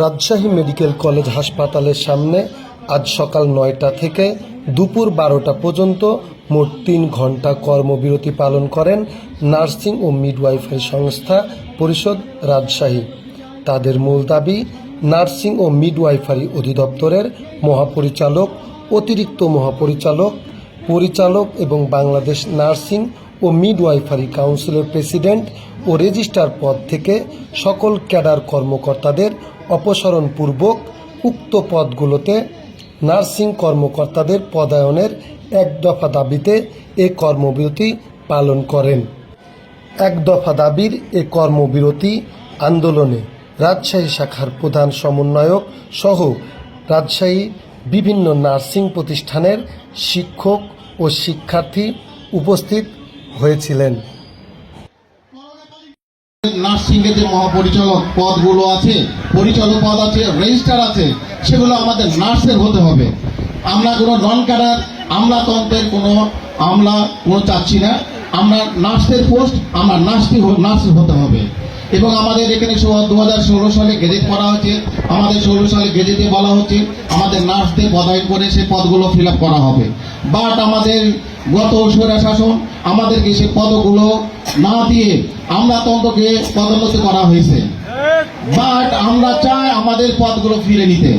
Rajshahi medical college হাসপাতালের সামনে আজ সকাল ৯টা থেকে দুপুর ১২টা পর্যন্ত মোট ৩ ঘণ্টা কর্মবিরতি পালন করেন নার্সিং ও মিডওয়াইফারি সংস্থা পরিষদ রাজশাহী। তাদের মূল দাবি, নার্সিং ও মিডওয়াইফারি অধিদপ্তরের মহাপরিচালক, অতিরিক্ত মহাপরিচালক, পরিচালক এবং বাংলাদেশ নার্সিং ও মিডওয়াইফারি কাউন্সিলের প্রেসিডেন্ট ও রেজিস্ট্রার পদ থেকে সকল ক্যাডার কর্মকর্তাদের অপসারণপূর্বক উক্ত পদগুলোতে নার্সিং কর্মকর্তাদের পদায়নের এক দফা দাবিতে এ কর্মবিরতি পালন করেন। এক দফা দাবির এ কর্মবিরতি আন্দোলনে রাজশাহী শাখার প্রধান সমন্বয়ক সহ রাজশাহী বিভিন্ন নার্সিং প্রতিষ্ঠানের শিক্ষক ও শিক্ষার্থী উপস্থিত হয়েছিলেন। নার্সিং এর যে মহাপরিচালক পদগুলো আছে, পরিচালক পদ আছে, রেজিস্ট্রার আছে, সেগুলো আমাদের নার্সের হতে হবে। আমরা কোনো নন ক্যাডার আমলাতন্ত্রের আমরা চাচ্ছি না। আমরা নার্সের পোস্ট, আমরা নার্স হতে হবে। এবং আমাদের এখানে 2016 সালে গেজেট করা হয়েছে। আমাদের 16 সালে গেজেটে বলা হচ্ছে আমাদের নার্সদের পদায়ন করে সেই পদগুলো ফিল আপ করা হবে। বাট আমাদের গত স্বৈরশাসন আমাদেরকে সেই পদগুলো না দিয়ে আমলাতন্ত্রকে পদোন্নতি করা হয়েছে। বাট আমরা চাই আমাদের পদগুলো ফিরে নিতে।